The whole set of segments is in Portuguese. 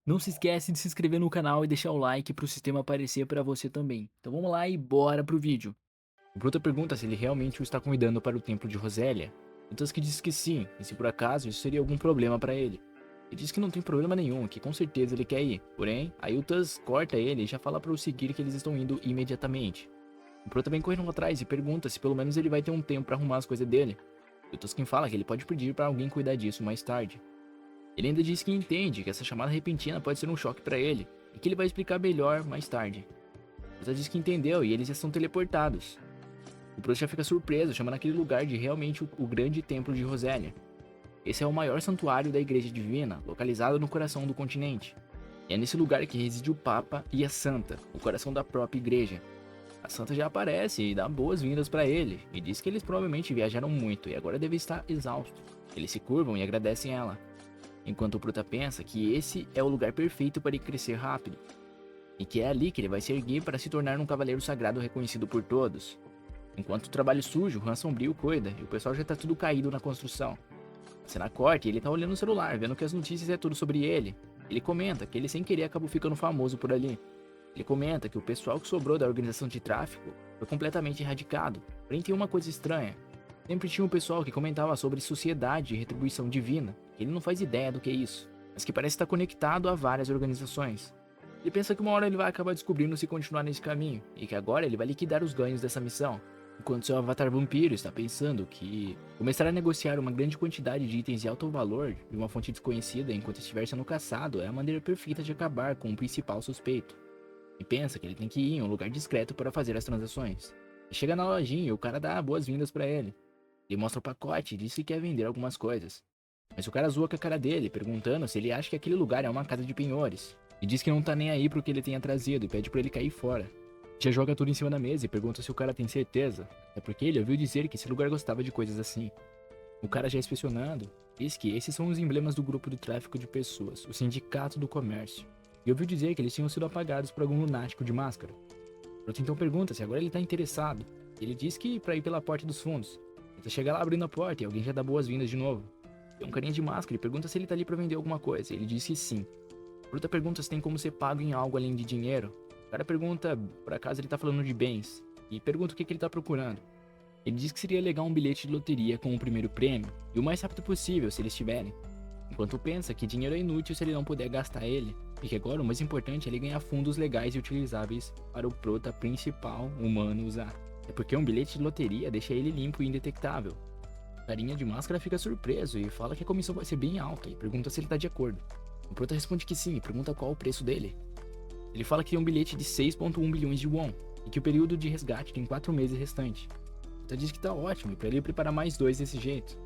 Não se esquece de se inscrever no canal e deixar o like para o sistema aparecer para você também. Então vamos lá e bora pro vídeo. O Bruto pergunta se ele realmente o está convidando para o templo de Rosélia. O Tusk diz que sim, e se por acaso isso seria algum problema para ele. Ele diz que não tem problema nenhum, que com certeza ele quer ir. Porém, aí o Tusk corta ele e já fala para o seguir que eles estão indo imediatamente. O Bruto vem correndo atrás e pergunta se pelo menos ele vai ter um tempo para arrumar as coisas dele. E o Tusken fala que ele pode pedir para alguém cuidar disso mais tarde. Ele ainda diz que entende que essa chamada repentina pode ser um choque para ele, e que ele vai explicar melhor mais tarde. Ela diz que entendeu e eles já são teleportados. O Proust já fica surpreso, chamando aquele lugar de realmente o grande templo de Rosélia. Esse é o maior santuário da Igreja Divina, localizado no coração do continente. E é nesse lugar que reside o Papa e a Santa, o coração da própria igreja. A Santa já aparece e dá boas-vindas para ele, e diz que eles provavelmente viajaram muito e agora devem estar exaustos. Eles se curvam e agradecem ela, enquanto o Pruta pensa que esse é o lugar perfeito para ele crescer rápido, e que é ali que ele vai se erguer para se tornar um cavaleiro sagrado reconhecido por todos. Enquanto o trabalho sujo, o Han Sombrio cuida, e o pessoal já tá tudo caído na construção. A cena corta e ele tá olhando o celular, vendo que as notícias é tudo sobre ele. Ele comenta que ele sem querer acabou ficando famoso por ali. Ele comenta que o pessoal que sobrou da organização de tráfico foi completamente erradicado, porém tem uma coisa estranha. Sempre tinha um pessoal que comentava sobre sociedade e retribuição divina, que ele não faz ideia do que é isso, mas que parece estar conectado a várias organizações. Ele pensa que uma hora ele vai acabar descobrindo se continuar nesse caminho, e que agora ele vai liquidar os ganhos dessa missão, enquanto seu avatar vampiro está pensando que começar a negociar uma grande quantidade de itens de alto valor de uma fonte desconhecida enquanto estiver sendo caçado é a maneira perfeita de acabar com o principal suspeito. E pensa que ele tem que ir em um lugar discreto para fazer as transações. E chega na lojinha e o cara dá boas-vindas para ele. Ele mostra o pacote e diz que quer vender algumas coisas. Mas o cara zoa com a cara dele, perguntando se ele acha que aquele lugar é uma casa de penhores. E diz que não tá nem aí pro que ele tenha trazido e pede pra ele cair fora. Já joga tudo em cima da mesa e pergunta se o cara tem certeza. É porque ele ouviu dizer que esse lugar gostava de coisas assim. O cara já inspecionando, diz que esses são os emblemas do grupo do tráfico de pessoas, o sindicato do comércio. E ouviu dizer que eles tinham sido apagados por algum lunático de máscara. Outro então pergunta se agora ele tá interessado. Ele diz que pra ir pela porta dos fundos. Então chega lá abrindo a porta e alguém já dá boas-vindas de novo. Tem um carinha de máscara e pergunta se ele tá ali pra vender alguma coisa. Ele diz que sim. Fruta pergunta se tem como ser pago em algo além de dinheiro. O cara pergunta por acaso ele tá falando de bens. E pergunta o que ele tá procurando. Ele diz que seria legal um bilhete de loteria com o primeiro prêmio. E o mais rápido possível, se eles tiverem. Enquanto pensa que dinheiro é inútil se ele não puder gastar ele. E que agora o mais importante é ele ganhar fundos legais e utilizáveis para o prota principal humano usar. É porque um bilhete de loteria deixa ele limpo e indetectável. O carinha de máscara fica surpreso e fala que a comissão vai ser bem alta e pergunta se ele tá de acordo. O prota responde que sim e pergunta qual o preço dele. Ele fala que tem um bilhete de 6,1 bilhões de won e que o período de resgate tem 4 meses restante. O prota diz que tá ótimo e pra ele preparar mais 2 desse jeito.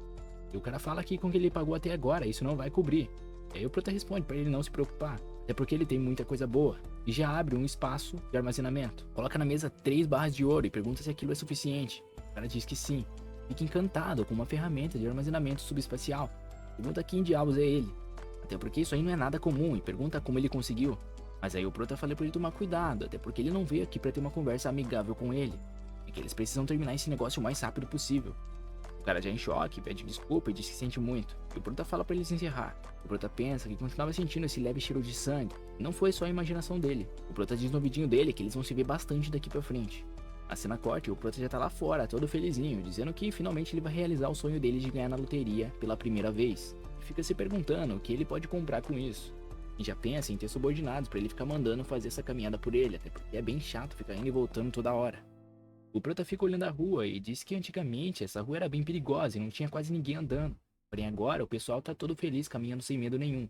E o cara fala que com o que ele pagou até agora isso não vai cobrir. E aí o prota responde pra ele não se preocupar, até porque ele tem muita coisa boa. E já abre um espaço de armazenamento. Coloca na mesa 3 barras de ouro e pergunta se aquilo é suficiente. O cara diz que sim. Fica encantado com uma ferramenta de armazenamento subespacial. Pergunta quem diabos é ele. Até porque isso aí não é nada comum e pergunta como ele conseguiu. Mas aí o prota fala pra ele tomar cuidado, até porque ele não veio aqui pra ter uma conversa amigável com ele. E que eles precisam terminar esse negócio o mais rápido possível. O cara já em choque, pede desculpa e diz que sente muito. E o prota fala pra eles encerrar. O prota pensa que continuava sentindo esse leve cheiro de sangue. Não foi só a imaginação dele. O prota diz no ouvidinho dele que eles vão se ver bastante daqui pra frente. A cena corta e o prota já tá lá fora, todo felizinho, dizendo que finalmente ele vai realizar o sonho dele de ganhar na loteria pela primeira vez. E fica se perguntando o que ele pode comprar com isso. E já pensa em ter subordinados pra ele ficar mandando fazer essa caminhada por ele, até porque é bem chato ficar indo e voltando toda hora. O prota fica olhando a rua e diz que antigamente essa rua era bem perigosa e não tinha quase ninguém andando. Porém agora o pessoal tá todo feliz caminhando sem medo nenhum.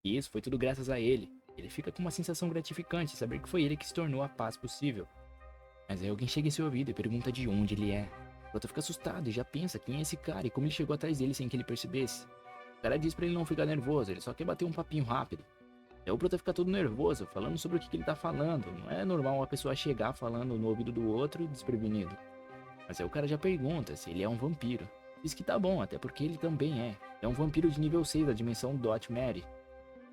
E isso foi tudo graças a ele. Ele fica com uma sensação gratificante saber que foi ele que se tornou a paz possível. Mas aí alguém chega em seu ouvido e pergunta de onde ele é. O prota fica assustado e já pensa quem é esse cara e como ele chegou atrás dele sem que ele percebesse. O cara diz pra ele não ficar nervoso, ele só quer bater um papinho rápido. Aí o prota fica todo nervoso, falando sobre o que ele tá falando. Não é normal uma pessoa chegar falando no ouvido do outro desprevenido. Mas aí o cara já pergunta se ele é um vampiro. Diz que tá bom, até porque ele também é. É um vampiro de nível 6 da dimensão Dot Mary.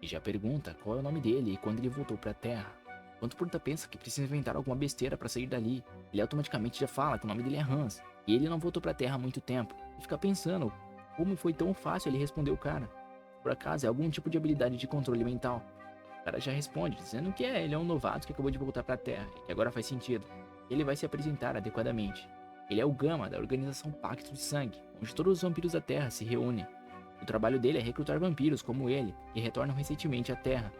E já pergunta qual é o nome dele e quando ele voltou pra Terra. Enquanto o prota pensa que precisa inventar alguma besteira pra sair dali, ele automaticamente já fala que o nome dele é Hans. E ele não voltou pra Terra há muito tempo. E fica pensando como foi tão fácil ele responder o cara. Por acaso é algum tipo de habilidade de controle mental. cara já responde, dizendo que ele é um novato que acabou de voltar pra Terra, e que agora faz sentido. Ele vai se apresentar adequadamente. Ele é o Gama, da organização Pacto de Sangue, onde todos os vampiros da Terra se reúnem. O trabalho dele é recrutar vampiros como ele, que retornam recentemente à Terra.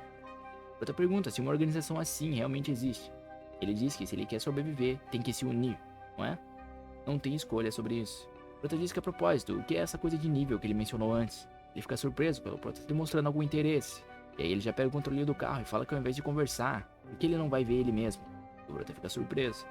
Outra pergunta se uma organização assim realmente existe. Ele diz que se ele quer sobreviver, tem que se unir, não é? Não tem escolha sobre isso. Prota diz que a propósito, o que é essa coisa de nível que ele mencionou antes? Ele fica surpreso pelo Prota demonstrando algum interesse. E aí ele já pega o controle do carro e fala que ao invés de conversar, por que ele não vai ver ele mesmo? O Prota fica surpreso.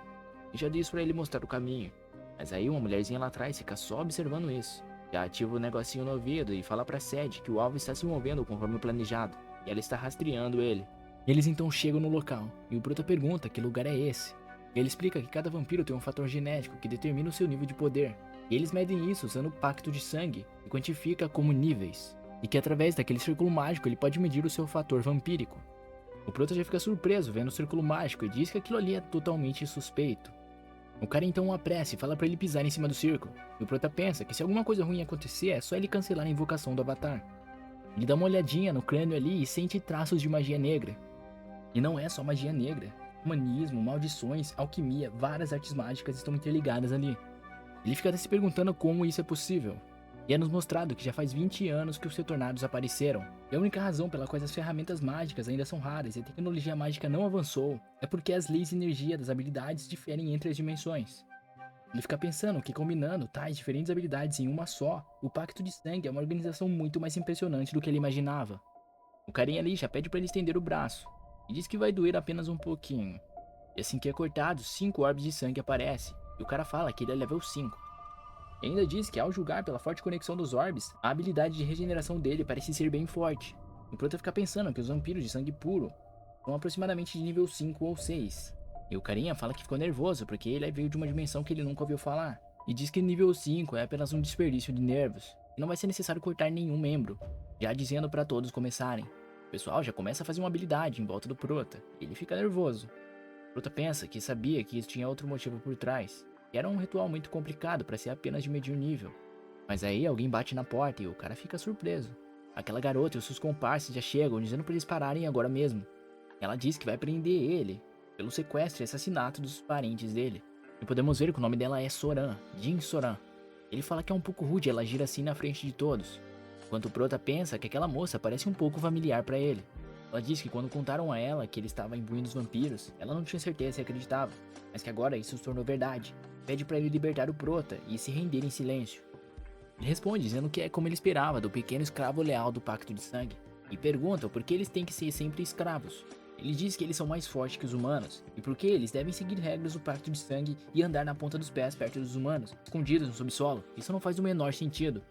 E já diz pra ele mostrar o caminho. Mas aí uma mulherzinha lá atrás fica só observando isso. Já ativa o negocinho no ouvido e fala pra Sed que o alvo está se movendo conforme planejado. E ela está rastreando ele. Eles então chegam no local, e o Prota pergunta que lugar é esse. Ele explica que cada vampiro tem um fator genético que determina o seu nível de poder. E eles medem isso usando o pacto de sangue, e quantifica como níveis. E que através daquele círculo mágico ele pode medir o seu fator vampírico. O Prota já fica surpreso vendo o círculo mágico e diz que aquilo ali é totalmente suspeito. O cara então o apressa e fala pra ele pisar em cima do círculo. E o Prota pensa que se alguma coisa ruim acontecer é só ele cancelar a invocação do Avatar. Ele dá uma olhadinha no crânio ali e sente traços de magia negra. E não é só magia negra. Humanismo, maldições, alquimia, várias artes mágicas estão interligadas ali. Ele fica até se perguntando como isso é possível. E é nos mostrado que já faz 20 anos que os retornados apareceram. E a única razão pela qual as ferramentas mágicas ainda são raras e a tecnologia mágica não avançou é porque as leis de energia das habilidades diferem entre as dimensões. Ele fica pensando que combinando tais diferentes habilidades em uma só, o Pacto de Sangue é uma organização muito mais impressionante do que ele imaginava. O carinha ali já pede para ele estender o braço. E diz que vai doer apenas um pouquinho. E assim que é cortado, 5 orbes de sangue aparecem, e o cara fala que ele é level 5. E ainda diz que ao julgar pela forte conexão dos orbes, a habilidade de regeneração dele parece ser bem forte. O Prota fica pensando que os vampiros de sangue puro são aproximadamente de nível 5 ou 6. E o carinha fala que ficou nervoso porque ele veio de uma dimensão que ele nunca ouviu falar. E diz que nível 5 é apenas um desperdício de nervos, e não vai ser necessário cortar nenhum membro, já dizendo para todos começarem. O pessoal já começa a fazer uma habilidade em volta do Prota, e ele fica nervoso. O Prota pensa que sabia que isso tinha outro motivo por trás, que era um ritual muito complicado para ser apenas de medir nível. Mas aí alguém bate na porta e o cara fica surpreso. Aquela garota e os seus comparsas já chegam dizendo para eles pararem agora mesmo. Ela diz que vai prender ele pelo sequestro e assassinato dos parentes dele. E podemos ver que o nome dela é Soran, Jin Soran. Ele fala que é um pouco rude ela agir assim na frente de todos. Enquanto o Prota pensa que aquela moça parece um pouco familiar pra ele. Ela diz que quando contaram a ela que ele estava imbuindo os vampiros, ela não tinha certeza se acreditava, mas que agora isso se tornou verdade. Pede pra ele libertar o Prota e se render em silêncio. Ele responde dizendo que é como ele esperava do pequeno escravo leal do Pacto de Sangue, e pergunta por que eles têm que ser sempre escravos. Ele diz que eles são mais fortes que os humanos, e por que eles devem seguir regras do Pacto de Sangue e andar na ponta dos pés perto dos humanos, escondidos no subsolo. Isso não faz o menor sentido.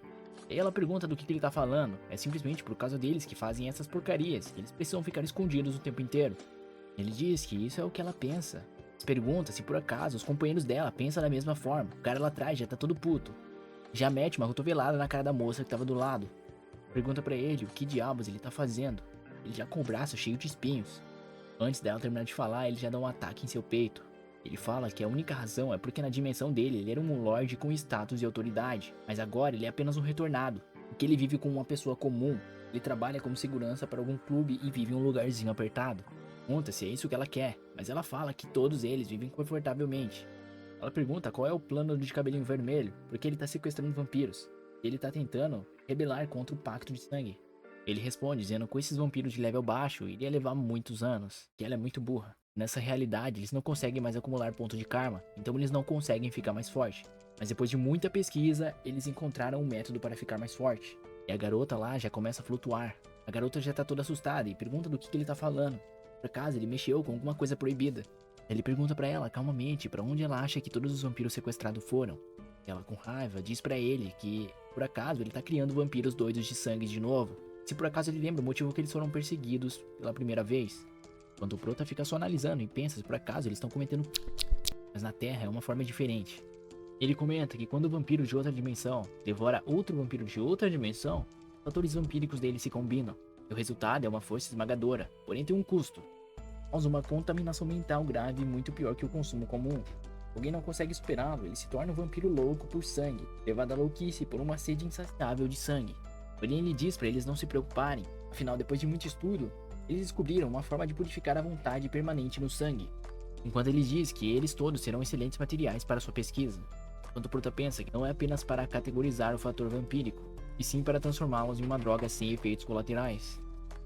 E aí ela pergunta do que ele tá falando. É simplesmente por causa deles que fazem essas porcarias, eles precisam ficar escondidos o tempo inteiro. Ele diz que isso é o que ela pensa. Pergunta se por acaso os companheiros dela pensam da mesma forma. O cara lá atrás já tá todo puto. Já mete uma cotovelada na cara da moça que tava do lado. Pergunta pra ele o que diabos ele tá fazendo. Ele já com o braço cheio de espinhos. Antes dela terminar de falar, ele já dá um ataque em seu peito. Ele fala que a única razão é porque na dimensão dele ele era um lorde com status e autoridade, mas agora ele é apenas um retornado, porque ele vive como uma pessoa comum. Ele trabalha como segurança para algum clube e vive em um lugarzinho apertado. Pergunta se é isso que ela quer, mas ela fala que todos eles vivem confortavelmente. Ela pergunta qual é o plano de cabelinho vermelho, porque ele tá sequestrando vampiros. Ele tá tentando rebelar contra o Pacto de Sangue. Ele responde dizendo que com esses vampiros de level baixo iria levar muitos anos, que ela é muito burra. Nessa realidade, eles não conseguem mais acumular pontos de karma, então eles não conseguem ficar mais forte. Mas depois de muita pesquisa, eles encontraram um método para ficar mais forte. E a garota lá já começa a flutuar. A garota já tá toda assustada e pergunta do que ele tá falando. Por acaso ele mexeu com alguma coisa proibida. Ele pergunta pra ela calmamente para onde ela acha que todos os vampiros sequestrados foram. Ela com raiva diz pra ele que, por acaso, ele tá criando vampiros doidos de sangue de novo. Se por acaso ele lembra o motivo que eles foram perseguidos pela primeira vez. Enquanto o Prota fica só analisando e pensa se por acaso eles estão cometendo mas na Terra é uma forma diferente. Ele comenta que quando o vampiro de outra dimensão devora outro vampiro de outra dimensão, os fatores vampíricos dele se combinam. E o resultado é uma força esmagadora, porém tem um custo. Causa uma contaminação mental grave muito pior que o consumo comum. Alguém não consegue superá-lo, ele se torna um vampiro louco por sangue, levado à louquice por uma sede insaciável de sangue. Porém ele diz para eles não se preocuparem, afinal depois de muito estudo, Eles descobriram uma forma de purificar a vontade permanente no sangue, enquanto ele diz que eles todos serão excelentes materiais para sua pesquisa. Enquanto o Prota pensa que não é apenas para categorizar o fator vampírico, e sim para transformá-los em uma droga sem efeitos colaterais.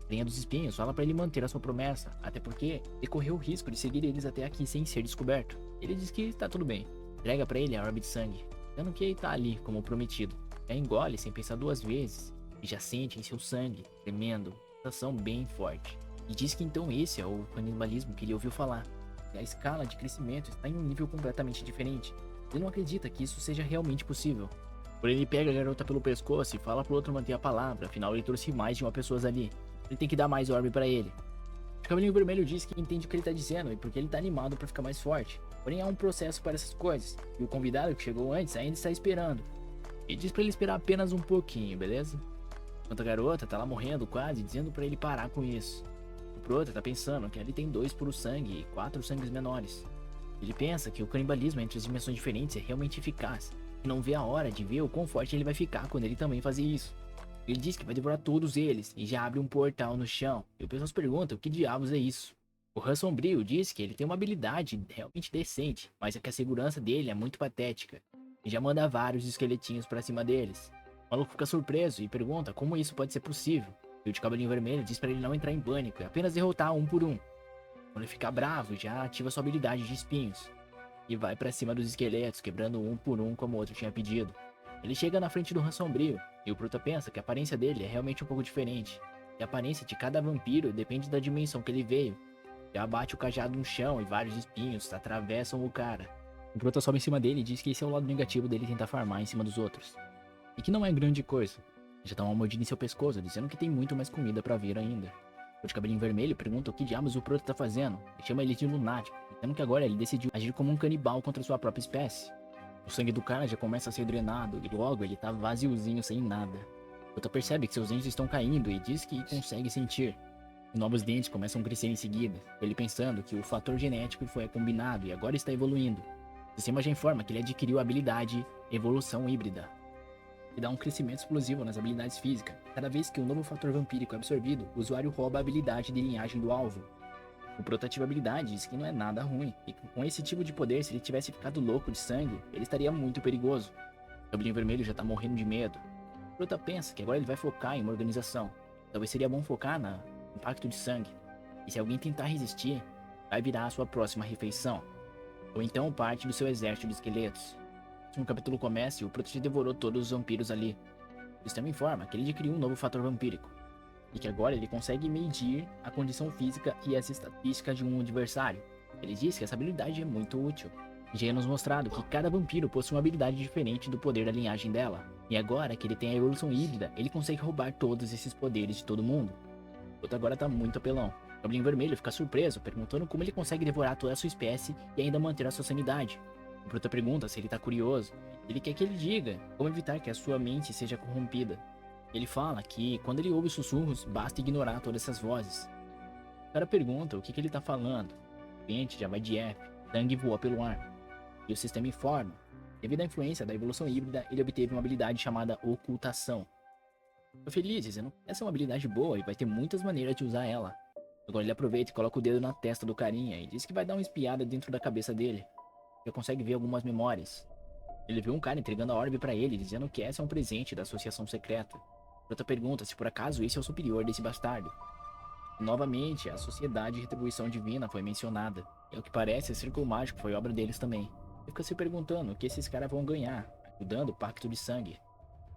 A Rainha dos Espinhos fala para ele manter a sua promessa, até porque ele correu o risco de seguir eles até aqui sem ser descoberto. Ele diz que está tudo bem, entrega para ele a orbe de sangue, dando que ele está ali como prometido. Já engole sem pensar duas vezes, e já sente em seu sangue, tremendo, uma sensação bem forte. E diz que então esse é o canibalismo que ele ouviu falar, e a escala de crescimento está em um nível completamente diferente. Ele não acredita que isso seja realmente possível. Porém, ele pega a garota pelo pescoço e fala pro outro manter a palavra, afinal ele trouxe mais de uma pessoa ali. Ele tem que dar mais orbe pra ele. O cabelinho vermelho diz que entende o que ele tá dizendo e porque ele tá animado pra ficar mais forte. Porém, há um processo para essas coisas, e o convidado que chegou antes ainda está esperando. E diz pra ele esperar apenas um pouquinho, beleza? Enquanto a garota tá lá morrendo quase, dizendo pra ele parar com isso. O Prota tá pensando que ali tem 2 puros sangue e 4 sangues menores. Ele pensa que o canibalismo entre as dimensões diferentes é realmente eficaz, e não vê a hora de ver o quão forte ele vai ficar quando ele também fazer isso. Ele diz que vai devorar todos eles, e já abre um portal no chão, e o pessoal se pergunta o que diabos é isso. O Han Sombrio diz que ele tem uma habilidade realmente decente, mas é que a segurança dele é muito patética, e já manda vários esqueletinhos pra cima deles. O maluco fica surpreso e pergunta como isso pode ser possível, e o de cabelinho vermelho diz pra ele não entrar em pânico e apenas derrotar um por um. Quando ele fica bravo, já ativa sua habilidade de espinhos, e vai pra cima dos esqueletos, quebrando um por um como o outro tinha pedido. Ele chega na frente do Han Sombrio, e o Prota pensa que a aparência dele é realmente um pouco diferente, e a aparência de cada vampiro depende da dimensão que ele veio. Já bate o cajado no chão e vários espinhos atravessam o cara. O Prota sobe em cima dele e diz que esse é o lado negativo dele tentar farmar em cima dos outros, e que não é grande coisa. Já dá uma mordida em seu pescoço, dizendo que tem muito mais comida pra vir ainda. O de cabelinho vermelho pergunta o que diabos o Prota tá fazendo, e chama ele de lunático, dizendo que agora ele decidiu agir como um canibal contra sua própria espécie. O sangue do cara já começa a ser drenado, e logo ele tá vaziozinho sem nada. O Prota percebe que seus dentes estão caindo e diz que consegue sentir. E novos dentes começam a crescer em seguida, ele pensando que o fator genético foi combinado e agora está evoluindo. O sistema já informa que ele adquiriu a habilidade Evolução Híbrida, que dá um crescimento explosivo nas habilidades físicas. Cada vez que um novo fator vampírico é absorvido, o usuário rouba a habilidade de linhagem do alvo. O Prota ativa a habilidade diz que não é nada ruim, e com esse tipo de poder, se ele tivesse ficado louco de sangue, ele estaria muito perigoso. O cabelinho vermelho já tá morrendo de medo. O Prota pensa que agora ele vai focar em uma organização. Talvez seria bom focar no impacto de sangue, e se alguém tentar resistir, vai virar a sua próxima refeição, ou então parte do seu exército de esqueletos. No capítulo começa e o Prota devorou todos os vampiros ali. O sistema informa que ele adquiriu um novo fator vampírico, e que agora ele consegue medir a condição física e as estatísticas de um adversário. Ele diz que essa habilidade é muito útil. Já é nos mostrado que cada vampiro possui uma habilidade diferente do poder da linhagem dela, e agora que ele tem a evolução híbrida, ele consegue roubar todos esses poderes de todo mundo. O Prota agora tá muito apelão. O Cabelinho Vermelho fica surpreso, perguntando como ele consegue devorar toda a sua espécie e ainda manter a sua sanidade. O Prota pergunta se ele tá curioso. Ele quer que ele diga como evitar que a sua mente seja corrompida. Ele fala que quando ele ouve sussurros, basta ignorar todas essas vozes. O cara pergunta o que ele tá falando. O cliente já vai de F, sangue voa pelo ar. E o sistema informa. Devido à influência da evolução híbrida, ele obteve uma habilidade chamada Ocultação. Tô feliz, dizendo que essa é uma habilidade boa e vai ter muitas maneiras de usar ela. Agora ele aproveita e coloca o dedo na testa do carinha e diz que vai dar uma espiada dentro da cabeça dele. Já consegue ver algumas memórias. Ele viu um cara entregando a orbe pra ele, dizendo que essa é um presente da associação secreta. Prota pergunta se por acaso esse é o superior desse bastardo. Novamente, a Sociedade de Retribuição Divina foi mencionada. E ao que parece, o Círculo Mágico foi obra deles também. Ele fica se perguntando o que esses caras vão ganhar, ajudando o Pacto de Sangue.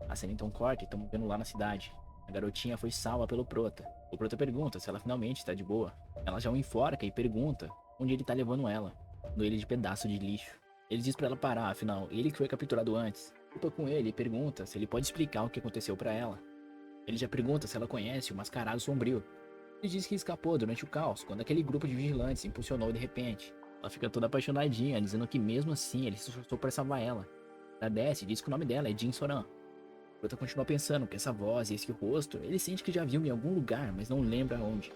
A cena então corta e estamos vendo lá na cidade. A garotinha foi salva pelo Prota. O Prota pergunta se ela finalmente está de boa. Ela já o enforca e pergunta onde ele tá levando ela, dando ele de pedaço de lixo. Ele diz pra ela parar, afinal, ele que foi capturado antes. Culpa com ele e pergunta se ele pode explicar o que aconteceu pra ela. Ele já pergunta se ela conhece o Mascarado Sombrio. Ele diz que escapou durante o caos, quando aquele grupo de vigilantes impulsionou de repente. Ela fica toda apaixonadinha, dizendo que mesmo assim ele se esforçou para salvar ela. Ela desce e diz que o nome dela é Jin Soran. O Prota continua pensando que essa voz e esse rosto, ele sente que já viu em algum lugar, mas não lembra onde.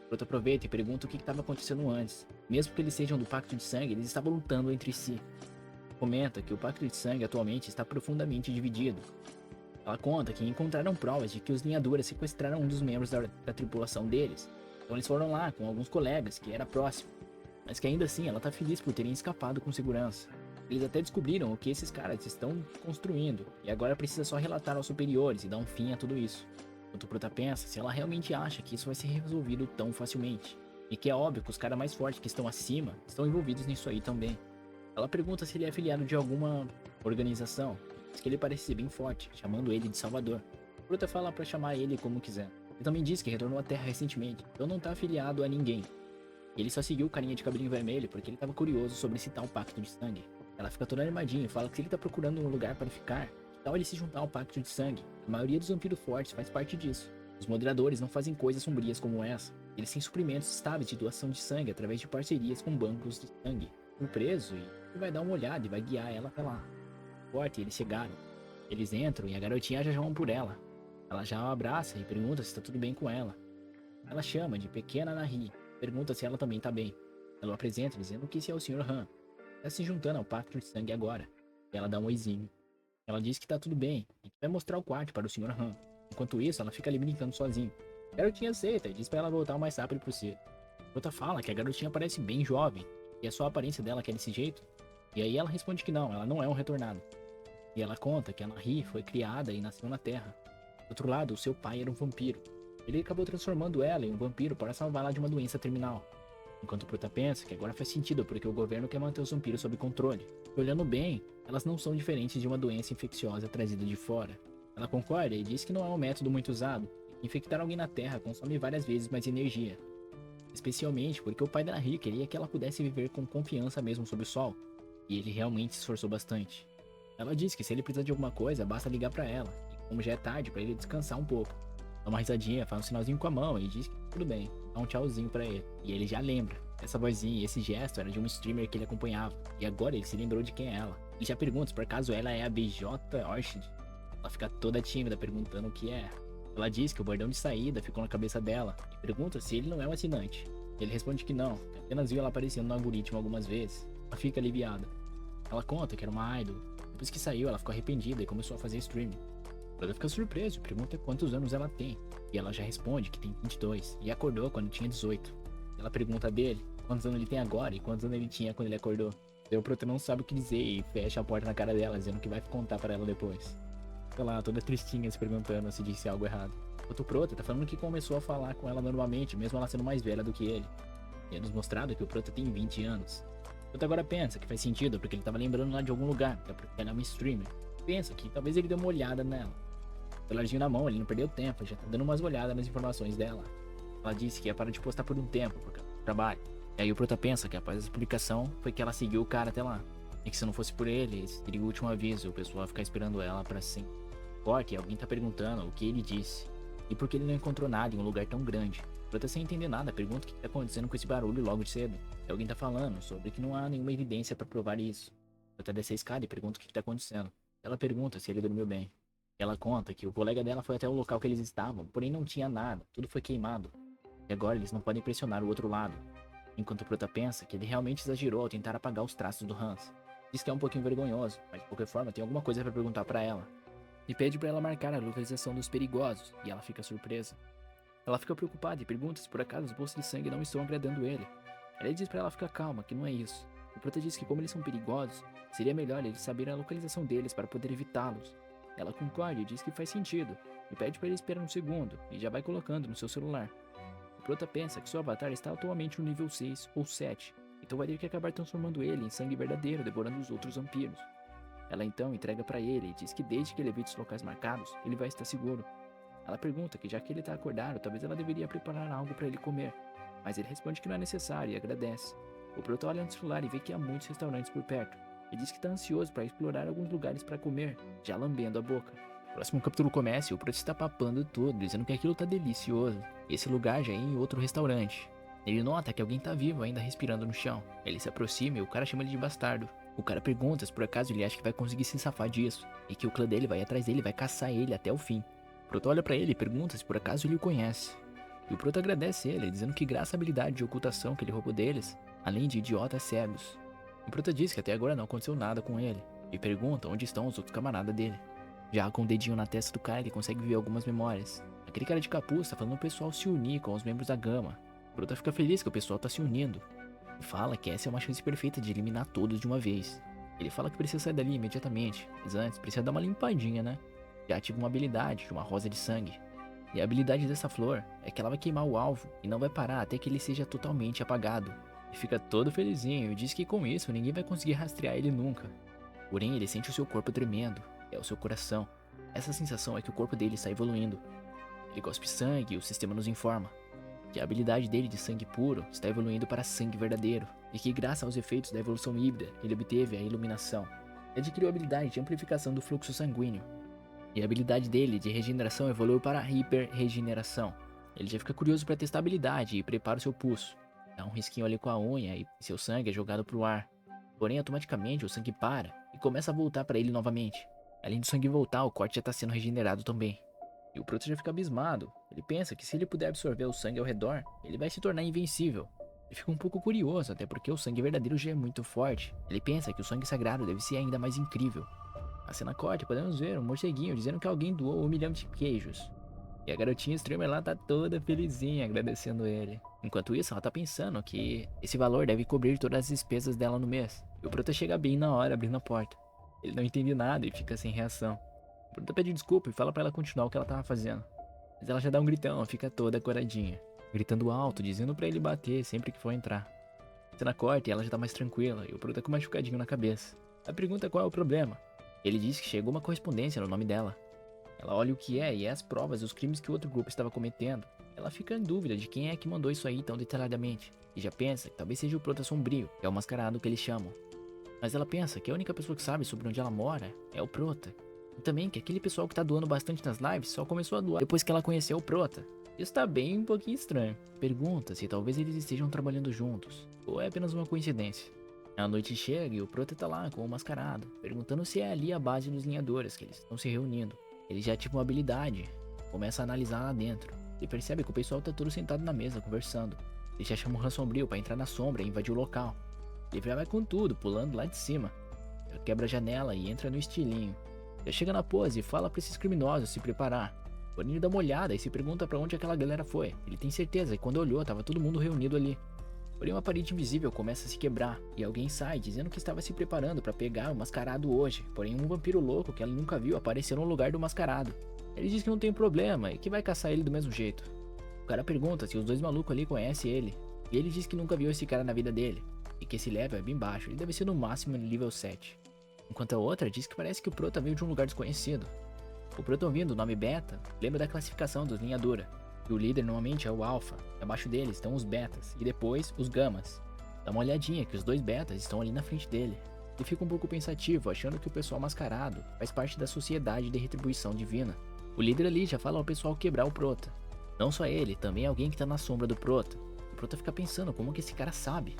O Prota aproveita e pergunta o que estava acontecendo antes. Mesmo que eles sejam do Pacto de Sangue, eles estavam lutando entre si. Comenta que o Pacto de Sangue atualmente está profundamente dividido. Ela conta que encontraram provas de que os linhadores sequestraram um dos membros da tripulação deles. Então eles foram lá com alguns colegas que era próximo, mas que ainda assim ela tá feliz por terem escapado com segurança. Eles até descobriram o que esses caras estão construindo e agora precisa só relatar aos superiores e dar um fim a tudo isso. Enquanto o Prota pensa se ela realmente acha que isso vai ser resolvido tão facilmente. E que é óbvio que os caras mais fortes que estão acima estão envolvidos nisso aí também. Ela pergunta se ele é afiliado de alguma organização, diz que ele parece ser bem forte, chamando ele de Salvador. O Prota fala pra chamar ele como quiser. Ele também diz que retornou à Terra recentemente, então não tá afiliado a ninguém. Ele só seguiu o carinha de cabelinho vermelho porque ele tava curioso sobre esse tal pacto de sangue. Ela fica toda animadinha e fala que se ele tá procurando um lugar para ficar, que tal ele se juntar ao pacto de sangue? A maioria dos vampiros fortes faz parte disso. Os moderadores não fazem coisas sombrias como essa. Eles têm suprimentos estáveis de doação de sangue através de parcerias com bancos de sangue. Surpreso, e ele vai dar uma olhada e vai guiar ela até lá. Forte, eles chegaram. Eles entram e a garotinha já chama por ela. Ela já a abraça e pergunta se tá tudo bem com ela. Ela chama de Pequena Nahri, pergunta se ela também tá bem. Ela o apresenta dizendo que esse é o Sr. Han. Tá se juntando ao pacto de sangue agora. E ela dá um oizinho. Ela diz que tá tudo bem e que vai mostrar o quarto para o Sr. Han. Enquanto isso, ela fica ali brincando sozinha. A garotinha aceita e diz pra ela voltar o mais rápido possível. Outra fala que a garotinha parece bem jovem e é só a aparência dela que é desse jeito. E aí ela responde que não, ela não é um retornado. E ela conta que a Nahri foi criada e nasceu na Terra. Do outro lado, o seu pai era um vampiro. Ele acabou transformando ela em um vampiro para salvá-la de uma doença terminal. Enquanto o Prota pensa que agora faz sentido porque o governo quer manter os vampiros sob controle. E olhando bem, elas não são diferentes de uma doença infecciosa trazida de fora. Ela concorda e diz que não é um método muito usado. Infectar alguém na Terra consome várias vezes mais energia. Especialmente porque o pai da Nahri queria que ela pudesse viver com confiança mesmo sob o sol. E ele realmente se esforçou bastante. Ela diz que se ele precisar de alguma coisa, basta ligar pra ela. E como já é tarde, pra ele descansar um pouco. Dá uma risadinha, faz um sinalzinho com a mão e diz que tudo bem, dá um tchauzinho pra ele. E ele já lembra. Essa vozinha e esse gesto era de um streamer que ele acompanhava. E agora ele se lembrou de quem é ela. E já pergunta se por acaso ela é a BJ Orchid. Ela fica toda tímida perguntando o que é. Ela diz que o bordão de saída ficou na cabeça dela. E pergunta se ele não é um assinante. Ele responde que não, que apenas viu ela aparecendo no algoritmo algumas vezes. Ela fica aliviada. Ela conta que era uma idol. Depois que saiu, ela ficou arrependida e começou a fazer streaming. Ela fica surpresa e pergunta quantos anos ela tem. E ela já responde que tem 22 e acordou quando tinha 18. Ela pergunta dele quantos anos ele tem agora e quantos anos ele tinha quando ele acordou. Daí o Prota não sabe o que dizer e fecha a porta na cara dela, dizendo que vai contar pra ela depois. Fica lá toda tristinha se perguntando se disse algo errado. O Prota tá falando que começou a falar com ela normalmente, mesmo ela sendo mais velha do que ele. E é nos mostrado que o Prota tem 20 anos. O Prota agora pensa que faz sentido porque ele tava lembrando lá de algum lugar, que é porque ela é uma streamer. Pensa que talvez ele deu uma olhada nela. Celularzinho na mão, ele não perdeu tempo, já tá dando umas olhadas nas informações dela. Ela disse que ia parar de postar por um tempo, por causa do trabalho. E aí o Prota pensa que após essa publicação foi que ela seguiu o cara até lá. E que se não fosse por ele, esse seria o último aviso, o pessoal ia ficar esperando ela pra sempre. Porque alguém tá perguntando o que ele disse. E por que ele não encontrou nada em um lugar tão grande. O Prota sem entender nada pergunta o que tá acontecendo com esse barulho logo de cedo. E alguém tá falando sobre que não há nenhuma evidência pra provar isso. O Prota desce a escada e pergunta o que tá acontecendo. Ela pergunta se ele dormiu bem. Ela conta que o colega dela foi até o local que eles estavam, porém não tinha nada, tudo foi queimado. E agora eles não podem pressionar o outro lado. Enquanto o Prota pensa que ele realmente exagerou ao tentar apagar os traços do Hans. Diz que é um pouquinho vergonhoso, mas de qualquer forma tem alguma coisa pra perguntar pra ela. E pede pra ela marcar a localização dos perigosos, e ela fica surpresa. Ela fica preocupada e pergunta se por acaso os bolsos de sangue não estão agradando ele. Ela diz pra ela ficar calma, que não é isso. O Prota diz que como eles são perigosos, seria melhor eles saberem a localização deles para poder evitá-los. Ela concorda e diz que faz sentido, e pede para ele esperar um segundo, e já vai colocando no seu celular. O Prota pensa que seu avatar está atualmente no nível 6 ou 7, então vai ter que acabar transformando ele em sangue verdadeiro, devorando os outros vampiros. Ela então entrega para ele e diz que desde que ele evite os locais marcados, ele vai estar seguro. Ela pergunta que já que ele está acordado, talvez ela deveria preparar algo para ele comer, mas ele responde que não é necessário e agradece. O Prota olha no celular e vê que há muitos restaurantes por perto. E diz que está ansioso para explorar alguns lugares para comer, já lambendo a boca. O próximo capítulo começa e o Prota está papando tudo, dizendo que aquilo tá delicioso. Esse lugar já é em outro restaurante. Ele nota que alguém tá vivo ainda respirando no chão. Ele se aproxima e o cara chama ele de bastardo. O cara pergunta se por acaso ele acha que vai conseguir se safar disso, e que o clã dele vai atrás dele e vai caçar ele até o fim. O Prota olha pra ele e pergunta se por acaso ele o conhece. E o Prota agradece ele, dizendo que graças à habilidade de ocultação que ele roubou deles, além de idiotas cegos. O Prota diz que até agora não aconteceu nada com ele, e pergunta onde estão os outros camaradas dele. Já com o dedinho na testa do cara, ele consegue ver algumas memórias. Aquele cara de capuz tá falando o pessoal se unir com os membros da Gama. O Prota fica feliz que o pessoal tá se unindo. E fala que essa é uma chance perfeita de eliminar todos de uma vez. Ele fala que precisa sair dali imediatamente, mas antes precisa dar uma limpadinha, né? Já ativa uma habilidade de uma rosa de sangue. E a habilidade dessa flor é que ela vai queimar o alvo e não vai parar até que ele seja totalmente apagado. E fica todo felizinho e diz que com isso ninguém vai conseguir rastrear ele nunca. Porém, ele sente o seu corpo tremendo, é o seu coração. Essa sensação é que o corpo dele está evoluindo. Ele cospe sangue e o sistema nos informa que a habilidade dele de sangue puro está evoluindo para sangue verdadeiro, e que graças aos efeitos da evolução híbrida, ele obteve a iluminação. Ele adquiriu a habilidade de amplificação do fluxo sanguíneo, e a habilidade dele de regeneração evoluiu para a hiper-regeneração. Ele já fica curioso para testar a habilidade e prepara o seu pulso. Dá um risquinho ali com a unha e seu sangue é jogado para o ar. Porém, automaticamente o sangue para e começa a voltar para ele novamente. Além do sangue voltar, o corte já está sendo regenerado também. E o Prota já fica abismado. Ele pensa que se ele puder absorver o sangue ao redor, ele vai se tornar invencível. Ele fica um pouco curioso, até porque o sangue verdadeiro já é muito forte. Ele pensa que o sangue sagrado deve ser ainda mais incrível. A cena corte, podemos ver um morceguinho dizendo que alguém doou 1 milhão de queijos. E a garotinha streamer lá tá toda felizinha agradecendo ele. Enquanto isso, ela tá pensando que esse valor deve cobrir todas as despesas dela no mês. E o Prota chega bem na hora abrindo a porta. Ele não entende nada e fica sem reação. O Prota pede desculpa e fala pra ela continuar o que ela tava fazendo. Mas ela já dá um gritão, fica toda coradinha. Gritando alto, dizendo pra ele bater sempre que for entrar. A cena corta e ela já tá mais tranquila, e o Prota com um machucadinho na cabeça. Ela pergunta qual é o problema. Ele diz que chegou uma correspondência no nome dela. Ela olha o que é e as provas dos crimes que o outro grupo estava cometendo. Ela fica em dúvida de quem é que mandou isso aí tão detalhadamente. E já pensa que talvez seja o Prota Sombrio, que é o mascarado que eles chamam. Mas ela pensa que a única pessoa que sabe sobre onde ela mora é o Prota. E também que aquele pessoal que tá doando bastante nas lives só começou a doar depois que ela conheceu o Prota. Isso tá bem um pouquinho estranho. Pergunta se talvez eles estejam trabalhando juntos, ou é apenas uma coincidência. A noite chega e o Prota tá lá com o mascarado, perguntando se é ali a base dos linhadores que eles estão se reunindo. Ele já ativa uma habilidade, começa a analisar lá dentro, e percebe que o pessoal tá todo sentado na mesa conversando. Ele já chama o Han Sombrio pra entrar na sombra e invadir o local. Ele já vai com tudo, pulando lá de cima. Ele quebra a janela e entra no estilinho. Já chega na pose e fala pra esses criminosos se preparar. Porém ele dá uma olhada e se pergunta pra onde aquela galera foi. Ele tem certeza que quando olhou tava todo mundo reunido ali. Porém uma parede invisível começa a se quebrar e alguém sai dizendo que estava se preparando pra pegar o mascarado hoje. Porém um vampiro louco que ela nunca viu apareceu no lugar do mascarado. Ele diz que não tem problema e que vai caçar ele do mesmo jeito. O cara pergunta se os dois malucos ali conhecem ele. E ele diz que nunca viu esse cara na vida dele. E que esse level é bem baixo, ele deve ser no máximo nível 7. Enquanto a outra diz que parece que o Prota veio de um lugar desconhecido. O Prota ouvindo o nome Beta lembra da classificação dos linhadura. E o líder normalmente é o Alpha, abaixo deles estão os Betas e depois os Gamas. Dá uma olhadinha que os dois Betas estão ali na frente dele. E fica um pouco pensativo, achando que o pessoal mascarado faz parte da sociedade de retribuição divina. O líder ali já fala ao pessoal quebrar o Prota. Não só ele, também alguém que tá na sombra do Prota. O Prota fica pensando como que esse cara sabe.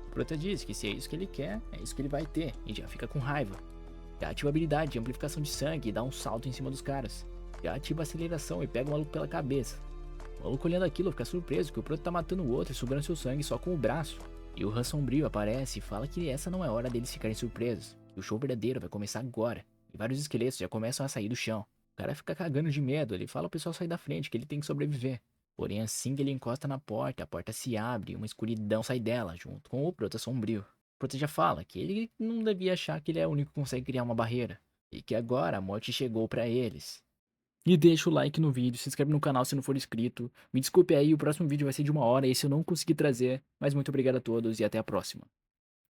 O Prota diz que se é isso que ele quer, é isso que ele vai ter, e já fica com raiva. Já ativa a habilidade de amplificação de sangue e dá um salto em cima dos caras. Já ativa a aceleração e pega o maluco pela cabeça. O maluco olhando aquilo fica surpreso que o Prota tá matando o outro e sugando seu sangue só com o braço. E o Han Sombrio aparece e fala que essa não é hora deles ficarem surpresos, que o show verdadeiro vai começar agora. E vários esqueletos já começam a sair do chão. O cara fica cagando de medo, ele fala ao pessoal sair da frente, que ele tem que sobreviver. Porém assim que ele encosta na porta, a porta se abre e uma escuridão sai dela, junto com o Prota Sombrio. O Prota já fala que ele não devia achar que ele é o único que consegue criar uma barreira, e que agora a morte chegou pra eles. E deixa o like no vídeo, se inscreve no canal se não for inscrito. Me desculpe aí, o próximo vídeo vai ser de 1 hora, esse eu não consegui trazer, mas muito obrigado a todos e até a próxima.